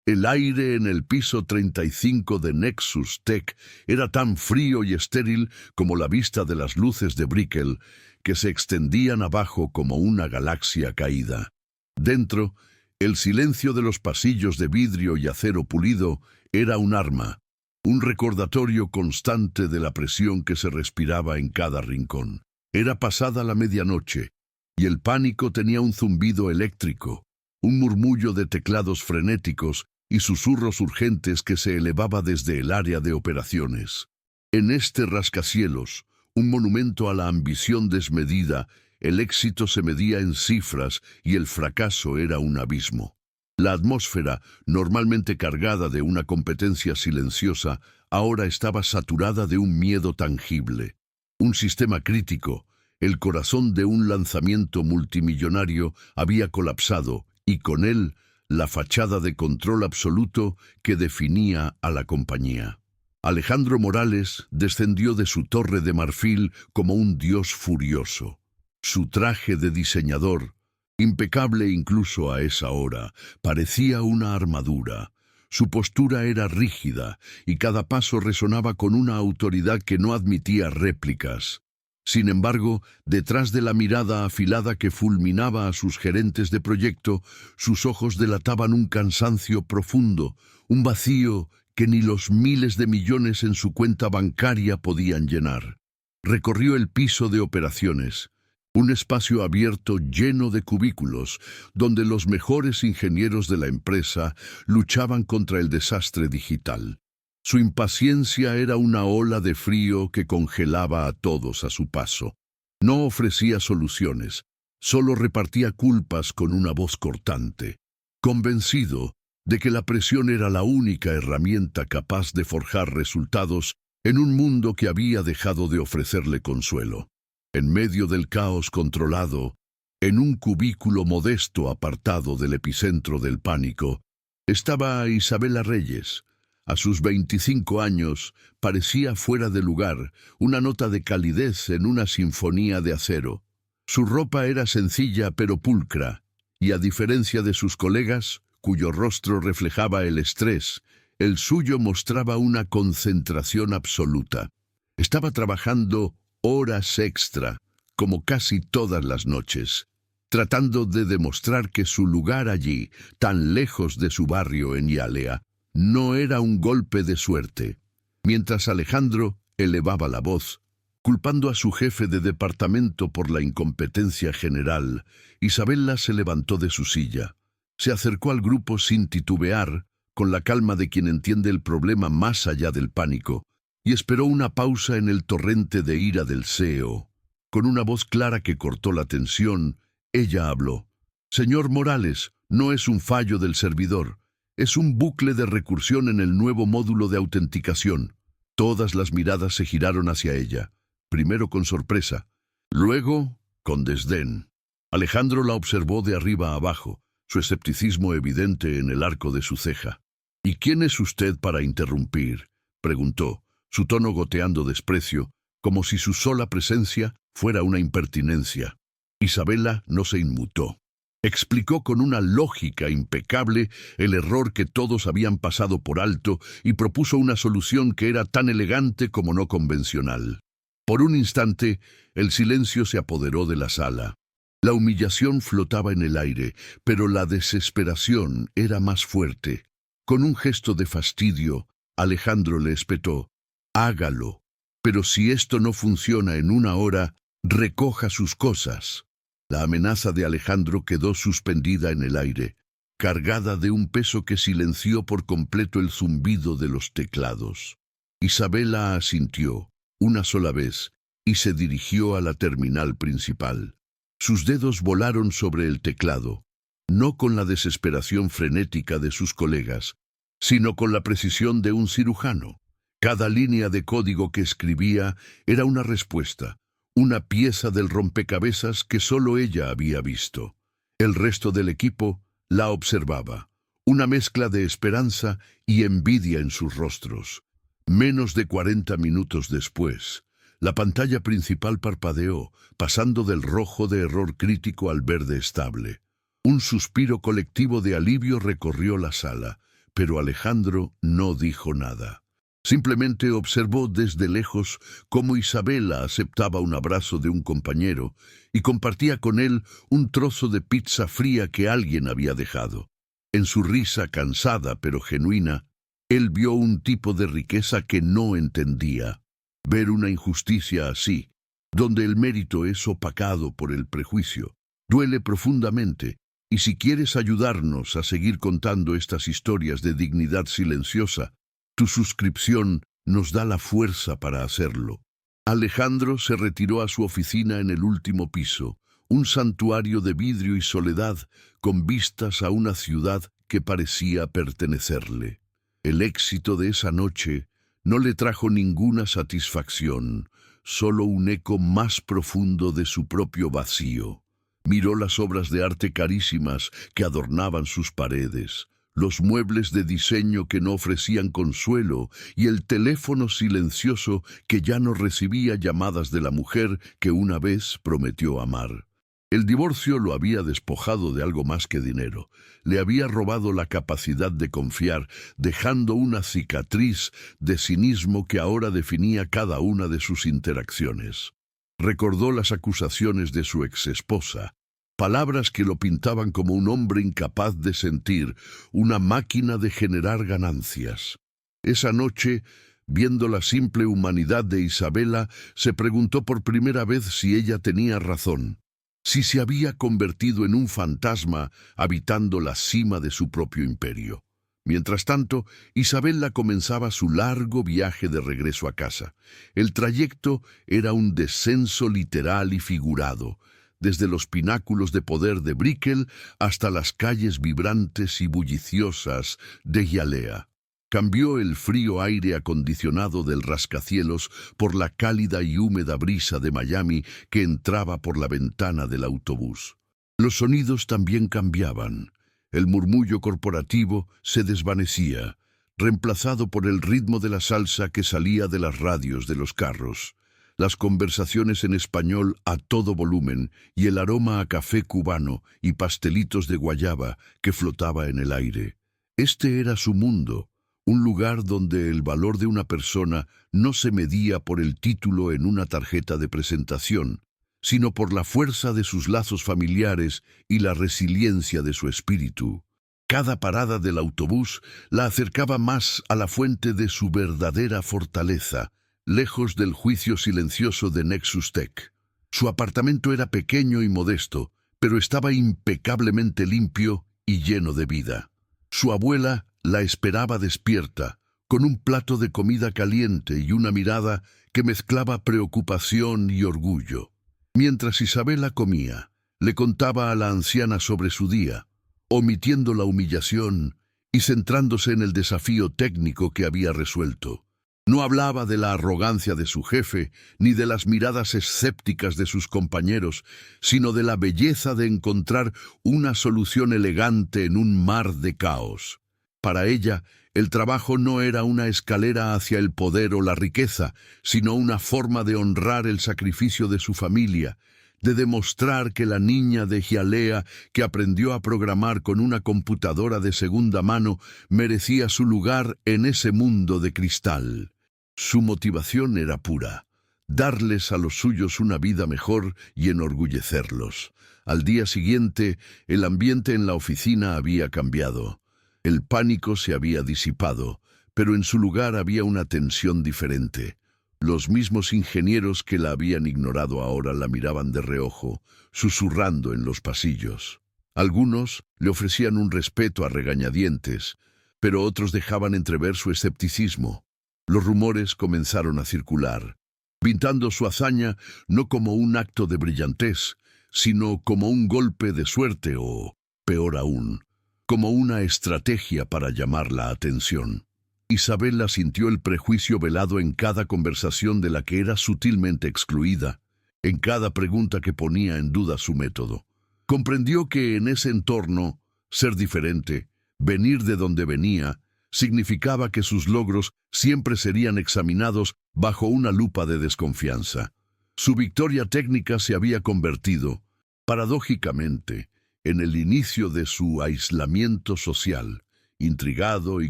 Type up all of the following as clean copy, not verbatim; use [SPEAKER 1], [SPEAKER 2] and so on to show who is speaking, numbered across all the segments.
[SPEAKER 1] El aire en el piso 35 de Nexus Tech era tan frío y estéril como la vista de las luces de Brickell, que se extendían abajo como una galaxia caída. Dentro, el silencio de los pasillos de vidrio y acero pulido era un arma, un recordatorio constante de la presión que se respiraba en cada rincón. Era pasada la medianoche, y el pánico tenía un zumbido eléctrico, un murmullo de teclados frenéticos y susurros urgentes que se elevaba desde el área de operaciones. En este rascacielos, un monumento a la ambición desmedida, el éxito se medía en cifras y el fracaso era un abismo. La atmósfera, normalmente cargada de una competencia silenciosa, ahora estaba saturada de un miedo tangible. Un sistema crítico, el corazón de un lanzamiento multimillonario, había colapsado y con él la fachada de control absoluto que definía a la compañía. Alejandro Morales descendió de su torre de marfil como un dios furioso. Su traje de diseñador, impecable incluso a esa hora, parecía una armadura. Su postura era rígida y cada paso resonaba con una autoridad que no admitía réplicas. Sin embargo, detrás de la mirada afilada que fulminaba a sus gerentes de proyecto, sus ojos delataban un cansancio profundo, un vacío que ni los miles de millones en su cuenta bancaria podían llenar. Recorrió el piso de operaciones, un espacio abierto lleno de cubículos, donde los mejores ingenieros de la empresa luchaban contra el desastre digital. Su impaciencia era una ola de frío que congelaba a todos a su paso. No ofrecía soluciones, solo repartía culpas con una voz cortante, convencido de que la presión era la única herramienta capaz de forjar resultados en un mundo que había dejado de ofrecerle consuelo. En medio del caos controlado, en un cubículo modesto apartado del epicentro del pánico, estaba Isabela Reyes. A sus 25 años parecía fuera de lugar, una nota de calidez en una sinfonía de acero. Su ropa era sencilla pero pulcra, y a diferencia de sus colegas, cuyo rostro reflejaba el estrés, el suyo mostraba una concentración absoluta. Estaba trabajando horas extra, como casi todas las noches, tratando de demostrar que su lugar allí, tan lejos de su barrio en Yalea, no era un golpe de suerte. Mientras Alejandro elevaba la voz, culpando a su jefe de departamento por la incompetencia general, Isabela se levantó de su silla. Se acercó al grupo sin titubear, con la calma de quien entiende el problema más allá del pánico, y esperó una pausa en el torrente de ira del CEO. Con una voz clara que cortó la tensión, ella habló. «Señor Morales, no es un fallo del servidor. Es un bucle de recursión en el nuevo módulo de autenticación». Todas las miradas se giraron hacia ella, primero con sorpresa, luego con desdén. Alejandro la observó de arriba a abajo, su escepticismo evidente en el arco de su ceja. «¿Y quién es usted para interrumpir?», preguntó, su tono goteando desprecio, como si su sola presencia fuera una impertinencia. Isabela no se inmutó. Explicó con una lógica impecable el error que todos habían pasado por alto y propuso una solución que era tan elegante como no convencional. Por un instante, el silencio se apoderó de la sala. La humillación flotaba en el aire, pero la desesperación era más fuerte. Con un gesto de fastidio, Alejandro le espetó: «Hágalo, pero si esto no funciona en una hora, recoja sus cosas». La amenaza de Alejandro quedó suspendida en el aire, cargada de un peso que silenció por completo el zumbido de los teclados. Isabela asintió, una sola vez, y se dirigió a la terminal principal. Sus dedos volaron sobre el teclado, no con la desesperación frenética de sus colegas, sino con la precisión de un cirujano. Cada línea de código que escribía era una respuesta, una pieza del rompecabezas que solo ella había visto. El resto del equipo la observaba, una mezcla de esperanza y envidia en sus rostros. Menos de 40 minutos después, la pantalla principal parpadeó, pasando del rojo de error crítico al verde estable. Un suspiro colectivo de alivio recorrió la sala, pero Alejandro no dijo nada. Simplemente observó desde lejos cómo Isabela aceptaba un abrazo de un compañero y compartía con él un trozo de pizza fría que alguien había dejado. En su risa cansada pero genuina, él vio un tipo de riqueza que no entendía. Ver una injusticia así, donde el mérito es opacado por el prejuicio, duele profundamente, y si quieres ayudarnos a seguir contando estas historias de dignidad silenciosa, tu suscripción nos da la fuerza para hacerlo. Alejandro se retiró a su oficina en el último piso, un santuario de vidrio y soledad con vistas a una ciudad que parecía pertenecerle. El éxito de esa noche no le trajo ninguna satisfacción, solo un eco más profundo de su propio vacío. Miró las obras de arte carísimas que adornaban sus paredes, los muebles de diseño que no ofrecían consuelo y el teléfono silencioso que ya no recibía llamadas de la mujer que una vez prometió amar. El divorcio lo había despojado de algo más que dinero. Le había robado la capacidad de confiar, dejando una cicatriz de cinismo que ahora definía cada una de sus interacciones. Recordó las acusaciones de su exesposa, palabras que lo pintaban como un hombre incapaz de sentir, una máquina de generar ganancias. Esa noche, viendo la simple humanidad de Isabela, se preguntó por primera vez si ella tenía razón, si se había convertido en un fantasma habitando la cima de su propio imperio. Mientras tanto, Isabela comenzaba su largo viaje de regreso a casa. El trayecto era un descenso literal y figurado, desde los pináculos de poder de Brickell hasta las calles vibrantes y bulliciosas de Hialeah. Cambió el frío aire acondicionado del rascacielos por la cálida y húmeda brisa de Miami que entraba por la ventana del autobús. Los sonidos también cambiaban. El murmullo corporativo se desvanecía, reemplazado por el ritmo de la salsa que salía de las radios de los carros. Las conversaciones en español a todo volumen y el aroma a café cubano y pastelitos de guayaba que flotaba en el aire. Este era su mundo. Un lugar donde el valor de una persona no se medía por el título en una tarjeta de presentación, sino por la fuerza de sus lazos familiares y la resiliencia de su espíritu. Cada parada del autobús la acercaba más a la fuente de su verdadera fortaleza, lejos del juicio silencioso de Nexus Tech. Su apartamento era pequeño y modesto, pero estaba impecablemente limpio y lleno de vida. Su abuela la esperaba despierta, con un plato de comida caliente y una mirada que mezclaba preocupación y orgullo. Mientras Isabela comía, le contaba a la anciana sobre su día, omitiendo la humillación y centrándose en el desafío técnico que había resuelto. No hablaba de la arrogancia de su jefe, ni de las miradas escépticas de sus compañeros, sino de la belleza de encontrar una solución elegante en un mar de caos. Para ella, el trabajo no era una escalera hacia el poder o la riqueza, sino una forma de honrar el sacrificio de su familia, de demostrar que la niña de Hialeah, que aprendió a programar con una computadora de segunda mano, merecía su lugar en ese mundo de cristal. Su motivación era pura: darles a los suyos una vida mejor y enorgullecerlos. Al día siguiente, el ambiente en la oficina había cambiado. El pánico se había disipado, pero en su lugar había una tensión diferente. Los mismos ingenieros que la habían ignorado ahora la miraban de reojo, susurrando en los pasillos. Algunos le ofrecían un respeto a regañadientes, pero otros dejaban entrever su escepticismo. Los rumores comenzaron a circular, pintando su hazaña no como un acto de brillantez, sino como un golpe de suerte o, peor aún, como una estrategia para llamar la atención. Isabela sintió el prejuicio velado en cada conversación de la que era sutilmente excluida, en cada pregunta que ponía en duda su método. Comprendió que en ese entorno, ser diferente, venir de donde venía, significaba que sus logros siempre serían examinados bajo una lupa de desconfianza. Su victoria técnica se había convertido, paradójicamente, en el inicio de su aislamiento social, Intrigado y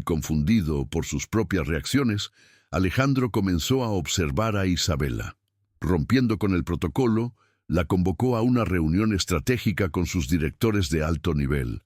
[SPEAKER 1] confundido por sus propias reacciones, Alejandro comenzó a observar a Isabela. Rompiendo con el protocolo, la convocó a una reunión estratégica con sus directores de alto nivel,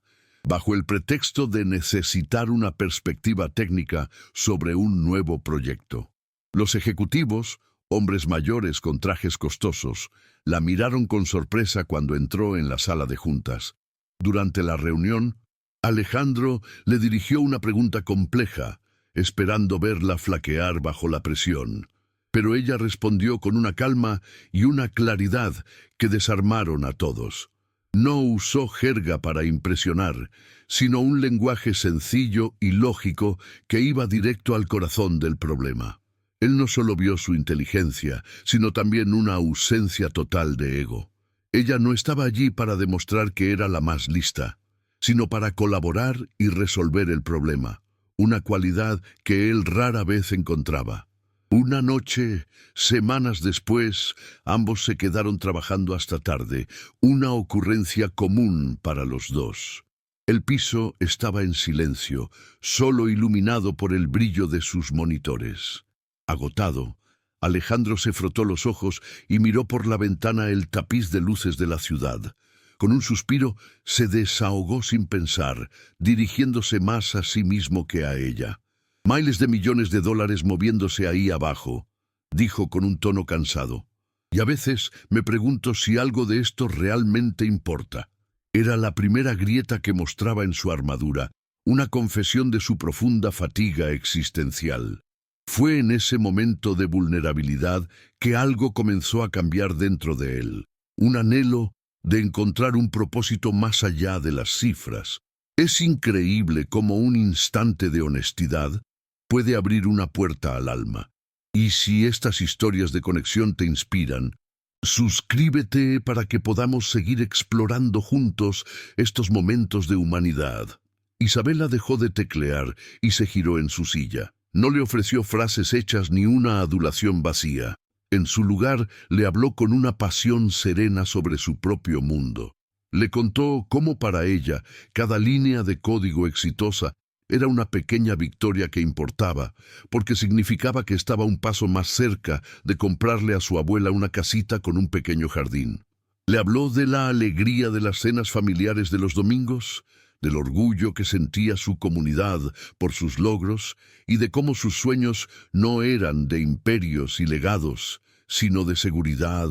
[SPEAKER 1] bajo el pretexto de necesitar una perspectiva técnica sobre un nuevo proyecto. Los ejecutivos, hombres mayores con trajes costosos, la miraron con sorpresa cuando entró en la sala de juntas. Durante la reunión, Alejandro le dirigió una pregunta compleja, esperando verla flaquear bajo la presión. Pero ella respondió con una calma y una claridad que desarmaron a todos. No usó jerga para impresionar, sino un lenguaje sencillo y lógico que iba directo al corazón del problema. Él no solo vio su inteligencia, sino también una ausencia total de ego. Ella no estaba allí para demostrar que era la más lista, sino para colaborar y resolver el problema, una cualidad que él rara vez encontraba. Una noche, semanas después, ambos se quedaron trabajando hasta tarde, una ocurrencia común para los dos. El piso estaba en silencio, solo iluminado por el brillo de sus monitores. Agotado, Alejandro se frotó los ojos y miró por la ventana el tapiz de luces de la ciudad. Con un suspiro, se desahogó sin pensar, dirigiéndose más a sí mismo que a ella. «Miles de millones de dólares moviéndose ahí abajo», dijo con un tono cansado. «Y a veces me pregunto si algo de esto realmente importa». Era la primera grieta que mostraba en su armadura, una confesión de su profunda fatiga existencial. Fue en ese momento de vulnerabilidad que algo comenzó a cambiar dentro de él, un anhelo de encontrar un propósito más allá de las cifras. Es increíble cómo un instante de honestidad puede abrir una puerta al alma. Y si estas historias de conexión te inspiran, suscríbete para que podamos seguir explorando juntos estos momentos de humanidad. Isabela dejó de teclear y se giró en su silla. No le ofreció frases hechas ni una adulación vacía. En su lugar, le habló con una pasión serena sobre su propio mundo. Le contó cómo para ella cada línea de código exitosa era una pequeña victoria que importaba, porque significaba que estaba un paso más cerca de comprarle a su abuela una casita con un pequeño jardín. Le habló de la alegría de las cenas familiares de los domingos, del orgullo que sentía su comunidad por sus logros y de cómo sus sueños no eran de imperios y legados, sino de seguridad,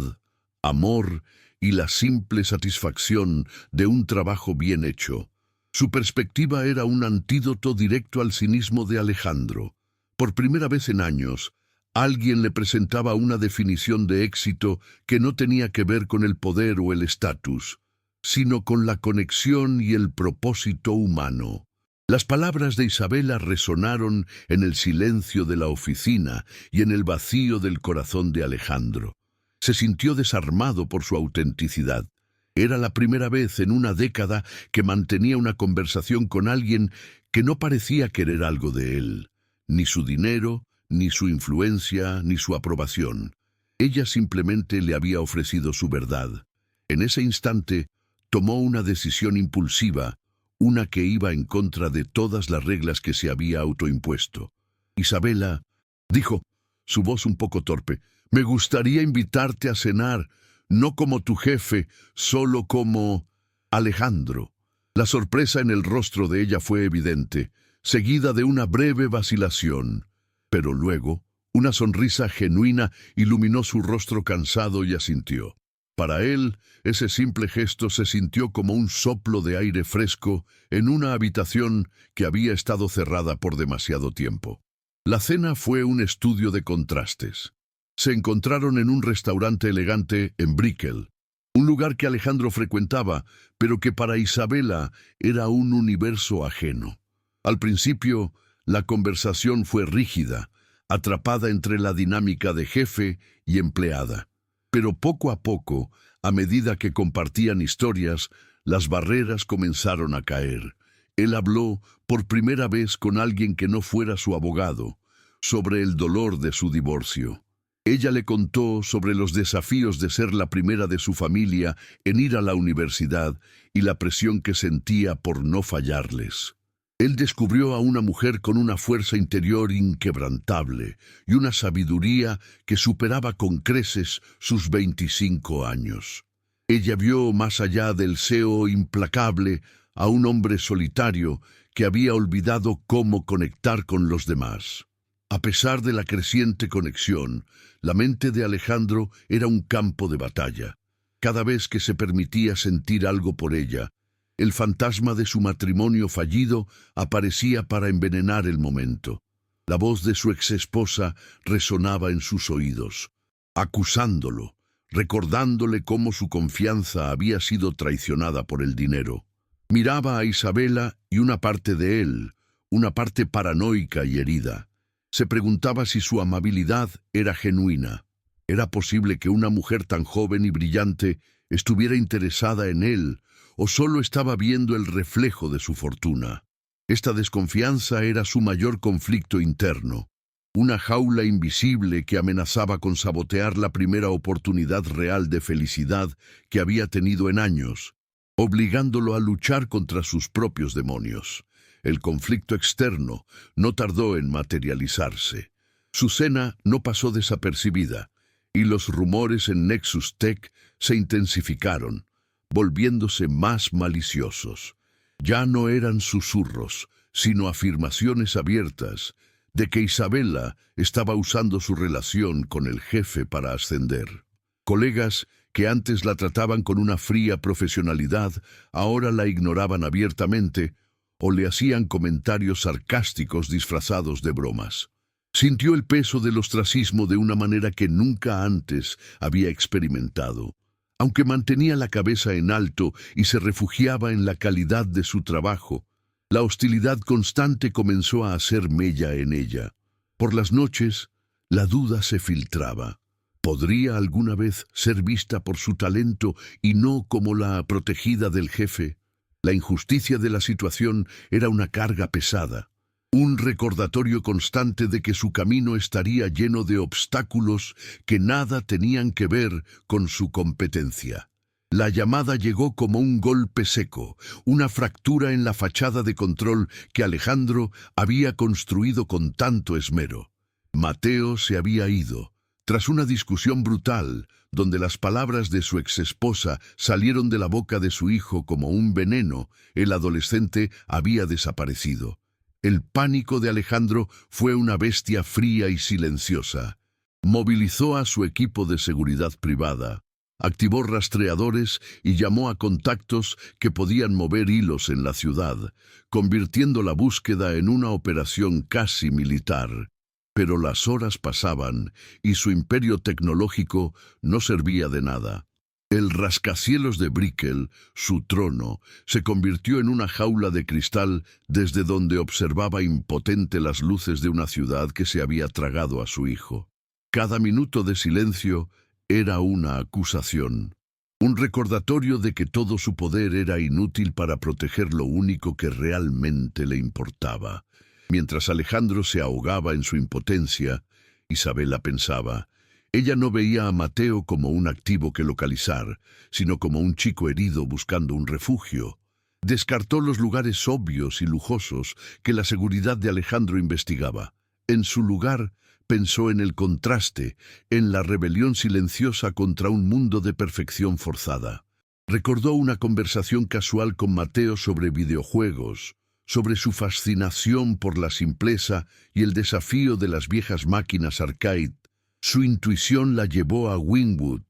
[SPEAKER 1] amor y la simple satisfacción de un trabajo bien hecho. Su perspectiva era un antídoto directo al cinismo de Alejandro. Por primera vez en años, alguien le presentaba una definición de éxito que no tenía que ver con el poder o el estatus, sino con la conexión y el propósito humano. Las palabras de Isabela resonaron en el silencio de la oficina y en el vacío del corazón de Alejandro. Se sintió desarmado por su autenticidad. Era la primera vez en una década que mantenía una conversación con alguien que no parecía querer algo de él, ni su dinero, ni su influencia, ni su aprobación. Ella simplemente le había ofrecido su verdad. En ese instante, tomó una decisión impulsiva, una que iba en contra de todas las reglas que se había autoimpuesto. «Isabela», dijo, su voz un poco torpe, «me gustaría invitarte a cenar, no como tu jefe, solo como Alejandro». La sorpresa en el rostro de ella fue evidente, seguida de una breve vacilación. Pero luego, una sonrisa genuina iluminó su rostro cansado y asintió. Para él, ese simple gesto se sintió como un soplo de aire fresco en una habitación que había estado cerrada por demasiado tiempo. La cena fue un estudio de contrastes. Se encontraron en un restaurante elegante en Brickell, un lugar que Alejandro frecuentaba, pero que para Isabela era un universo ajeno. Al principio, la conversación fue rígida, atrapada entre la dinámica de jefe y empleada. Pero poco a poco, a medida que compartían historias, las barreras comenzaron a caer. Él habló por primera vez con alguien que no fuera su abogado, sobre el dolor de su divorcio. Ella le contó sobre los desafíos de ser la primera de su familia en ir a la universidad y la presión que sentía por no fallarles. Él descubrió a una mujer con una fuerza interior inquebrantable y una sabiduría que superaba con creces sus 25 años. Ella vio más allá del deseo implacable a un hombre solitario que había olvidado cómo conectar con los demás. A pesar de la creciente conexión, la mente de Alejandro era un campo de batalla. Cada vez que se permitía sentir algo por ella, el fantasma de su matrimonio fallido aparecía para envenenar el momento. La voz de su exesposa resonaba en sus oídos, acusándolo, recordándole cómo su confianza había sido traicionada por el dinero. Miraba a Isabela y una parte de él, una parte paranoica y herida. Se preguntaba si su amabilidad era genuina. ¿Era posible que una mujer tan joven y brillante estuviera interesada en él, o solo estaba viendo el reflejo de su fortuna? Esta desconfianza era su mayor conflicto interno, una jaula invisible que amenazaba con sabotear la primera oportunidad real de felicidad que había tenido en años, obligándolo a luchar contra sus propios demonios. El conflicto externo no tardó en materializarse. Su cena no pasó desapercibida, y los rumores en Nexus Tech se intensificaron, volviéndose más maliciosos. Ya no eran susurros, sino afirmaciones abiertas de que Isabela estaba usando su relación con el jefe para ascender. Colegas que antes la trataban con una fría profesionalidad, ahora la ignoraban abiertamente o le hacían comentarios sarcásticos disfrazados de bromas. Sintió el peso del ostracismo de una manera que nunca antes había experimentado. Aunque mantenía la cabeza en alto y se refugiaba en la calidad de su trabajo, la hostilidad constante comenzó a hacer mella en ella. Por las noches, la duda se filtraba. ¿Podría alguna vez ser vista por su talento y no como la protegida del jefe? La injusticia de la situación era una carga pesada, un recordatorio constante de que su camino estaría lleno de obstáculos que nada tenían que ver con su competencia. La llamada llegó como un golpe seco, una fractura en la fachada de control que Alejandro había construido con tanto esmero. Mateo se había ido. Tras una discusión brutal, donde las palabras de su exesposa salieron de la boca de su hijo como un veneno, el adolescente había desaparecido. El pánico de Alejandro fue una bestia fría y silenciosa. Movilizó a su equipo de seguridad privada, activó rastreadores y llamó a contactos que podían mover hilos en la ciudad, convirtiendo la búsqueda en una operación casi militar. Pero las horas pasaban y su imperio tecnológico no servía de nada. El rascacielos de Brickell, su trono, se convirtió en una jaula de cristal desde donde observaba impotente las luces de una ciudad que se había tragado a su hijo. Cada minuto de silencio era una acusación, un recordatorio de que todo su poder era inútil para proteger lo único que realmente le importaba. Mientras Alejandro se ahogaba en su impotencia, Isabela pensaba. Ella no veía a Mateo como un activo que localizar, sino como un chico herido buscando un refugio. Descartó los lugares obvios y lujosos que la seguridad de Alejandro investigaba. En su lugar, pensó en el contraste, en la rebelión silenciosa contra un mundo de perfección forzada. Recordó una conversación casual con Mateo sobre videojuegos, sobre su fascinación por la simpleza y el desafío de las viejas máquinas arcade. Su intuición la llevó a Wynwood,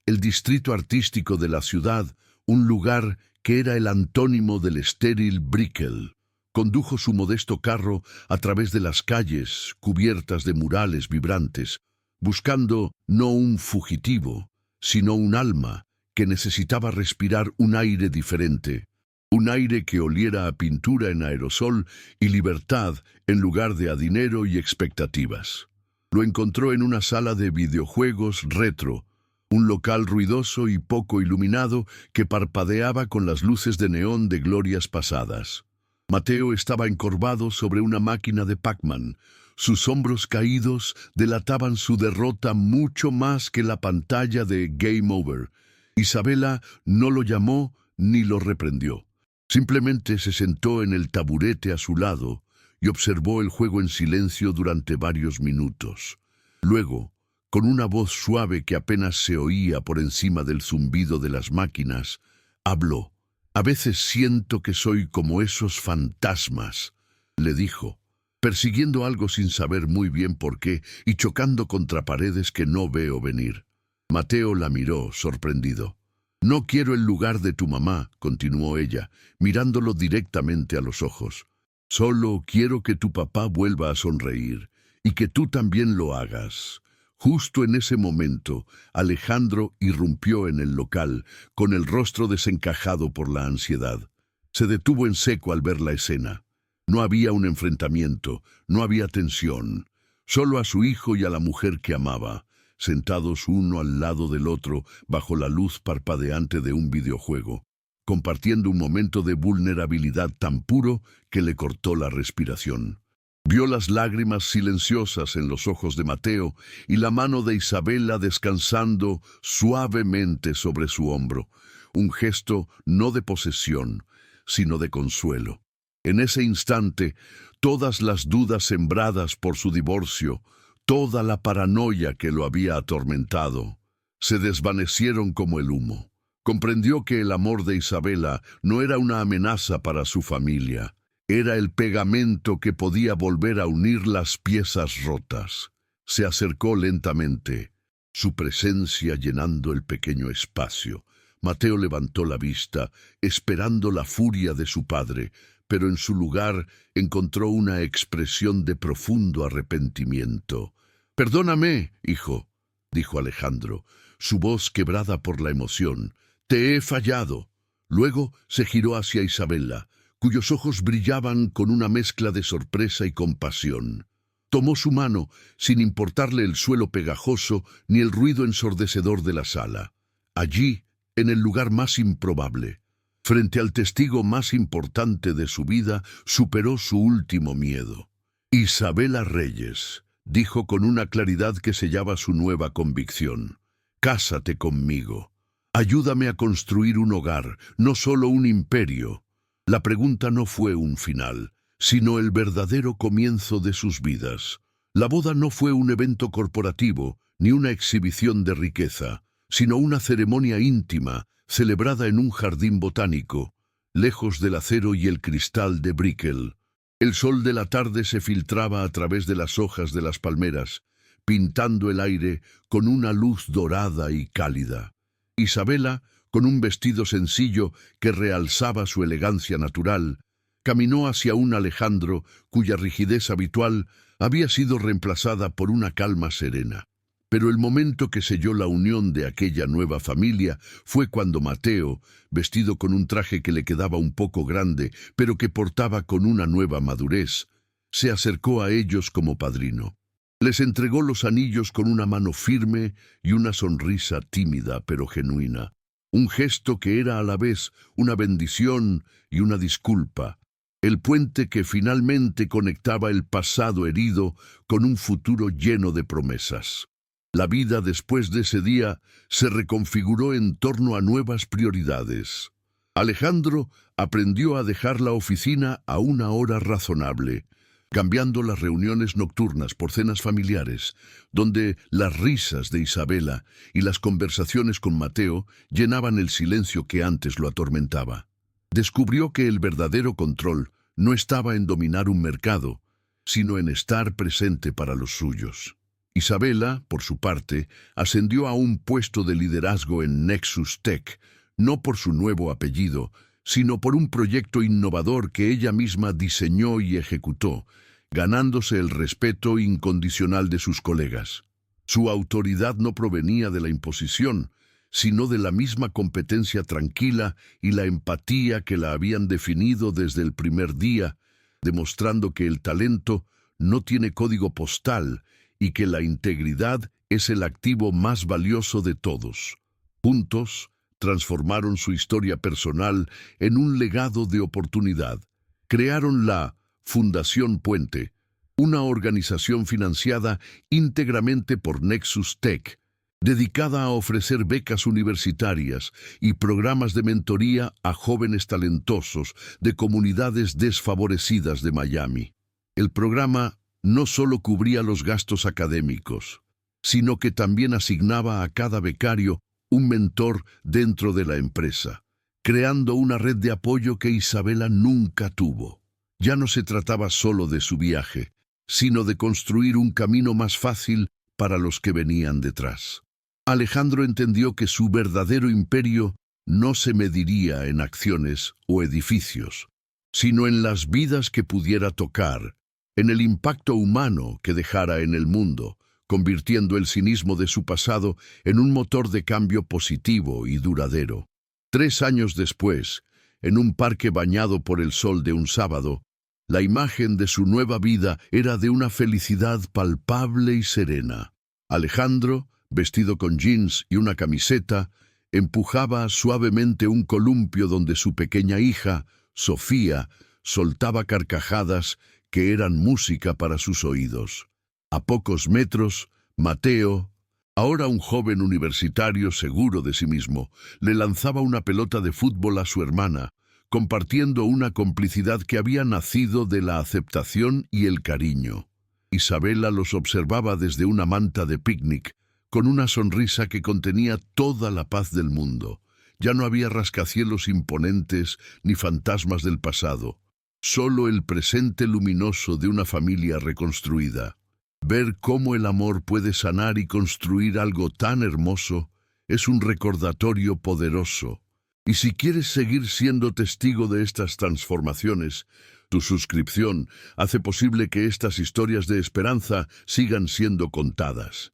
[SPEAKER 1] el distrito artístico de la ciudad, un lugar que era el antónimo del estéril Brickell. Condujo su modesto carro a través de las calles cubiertas de murales vibrantes, buscando no un fugitivo, sino un alma que necesitaba respirar un aire diferente. Un aire que oliera a pintura en aerosol y libertad en lugar de a dinero y expectativas. Lo encontró en una sala de videojuegos retro, un local ruidoso y poco iluminado que parpadeaba con las luces de neón de glorias pasadas. Mateo estaba encorvado sobre una máquina de Pac-Man. Sus hombros caídos delataban su derrota mucho más que la pantalla de Game Over. Isabela no lo llamó ni lo reprendió. Simplemente se sentó en el taburete a su lado y observó el juego en silencio durante varios minutos. Luego, con una voz suave que apenas se oía por encima del zumbido de las máquinas, habló. «A veces siento que soy como esos fantasmas», le dijo, persiguiendo algo sin saber muy bien por qué y chocando contra paredes que no veo venir. Mateo la miró, sorprendido. «No quiero el lugar de tu mamá», continuó ella, mirándolo directamente a los ojos. «Solo quiero que tu papá vuelva a sonreír y que tú también lo hagas». Justo en ese momento, Alejandro irrumpió en el local, con el rostro desencajado por la ansiedad. Se detuvo en seco al ver la escena. No había un enfrentamiento, no había tensión. Solo a su hijo y a la mujer que amaba, sentados uno al lado del otro bajo la luz parpadeante de un videojuego, compartiendo un momento de vulnerabilidad tan puro que le cortó la respiración. Vio las lágrimas silenciosas en los ojos de Mateo y la mano de Isabela descansando suavemente sobre su hombro, un gesto no de posesión, sino de consuelo. En ese instante, todas las dudas sembradas por su divorcio, toda la paranoia que lo había atormentado, se desvanecieron como el humo. Comprendió que el amor de Isabela no era una amenaza para su familia. Era el pegamento que podía volver a unir las piezas rotas. Se acercó lentamente, su presencia llenando el pequeño espacio. Mateo levantó la vista, esperando la furia de su padre, pero en su lugar encontró una expresión de profundo arrepentimiento. «Perdóname, hijo», dijo Alejandro, su voz quebrada por la emoción. «Te he fallado». Luego se giró hacia Isabela, cuyos ojos brillaban con una mezcla de sorpresa y compasión. Tomó su mano, sin importarle el suelo pegajoso ni el ruido ensordecedor de la sala. Allí, en el lugar más improbable, frente al testigo más importante de su vida, superó su último miedo. «Isabela Reyes», dijo con una claridad que sellaba su nueva convicción, «cásate conmigo. Ayúdame a construir un hogar, no solo un imperio». La pregunta no fue un final, sino el verdadero comienzo de sus vidas. La boda no fue un evento corporativo, ni una exhibición de riqueza, sino una ceremonia íntima, celebrada en un jardín botánico, lejos del acero y el cristal de Brickell. El sol de la tarde se filtraba a través de las hojas de las palmeras, pintando el aire con una luz dorada y cálida. Isabela, con un vestido sencillo que realzaba su elegancia natural, caminó hacia un Alejandro cuya rigidez habitual había sido reemplazada por una calma serena. Pero el momento que selló la unión de aquella nueva familia fue cuando Mateo, vestido con un traje que le quedaba un poco grande, pero que portaba con una nueva madurez, se acercó a ellos como padrino. Les entregó los anillos con una mano firme y una sonrisa tímida pero genuina. Un gesto que era a la vez una bendición y una disculpa, el puente que finalmente conectaba el pasado herido con un futuro lleno de promesas. La vida después de ese día se reconfiguró en torno a nuevas prioridades. Alejandro aprendió a dejar la oficina a una hora razonable, cambiando las reuniones nocturnas por cenas familiares, donde las risas de Isabela y las conversaciones con Mateo llenaban el silencio que antes lo atormentaba. Descubrió que el verdadero control no estaba en dominar un mercado, sino en estar presente para los suyos. Isabela, por su parte, ascendió a un puesto de liderazgo en Nexus Tech, no por su nuevo apellido, sino por un proyecto innovador que ella misma diseñó y ejecutó, ganándose el respeto incondicional de sus colegas. Su autoridad no provenía de la imposición, sino de la misma competencia tranquila y la empatía que la habían definido desde el primer día, demostrando que el talento no tiene código postal y que la integridad es el activo más valioso de todos. Juntos, transformaron su historia personal en un legado de oportunidad. Crearon la Fundación Puente, una organización financiada íntegramente por Nexus Tech, dedicada a ofrecer becas universitarias y programas de mentoría a jóvenes talentosos de comunidades desfavorecidas de Miami. El programa no solo cubría los gastos académicos, sino que también asignaba a cada becario un mentor dentro de la empresa, creando una red de apoyo que Isabela nunca tuvo. Ya no se trataba solo de su viaje, sino de construir un camino más fácil para los que venían detrás. Alejandro entendió que su verdadero imperio no se mediría en acciones o edificios, sino en las vidas que pudiera tocar, en el impacto humano que dejara en el mundo, convirtiendo el cinismo de su pasado en un motor de cambio positivo y duradero. 3 años después, en un parque bañado por el sol de un sábado, la imagen de su nueva vida era de una felicidad palpable y serena. Alejandro, vestido con jeans y una camiseta, empujaba suavemente un columpio donde su pequeña hija, Sofía, soltaba carcajadas que eran música para sus oídos. A pocos metros, Mateo, ahora un joven universitario seguro de sí mismo, le lanzaba una pelota de fútbol a su hermana, compartiendo una complicidad que había nacido de la aceptación y el cariño. Isabela los observaba desde una manta de picnic, con una sonrisa que contenía toda la paz del mundo. Ya no había rascacielos imponentes ni fantasmas del pasado, solo el presente luminoso de una familia reconstruida. Ver cómo el amor puede sanar y construir algo tan hermoso es un recordatorio poderoso. Y si quieres seguir siendo testigo de estas transformaciones, tu suscripción hace posible que estas historias de esperanza sigan siendo contadas.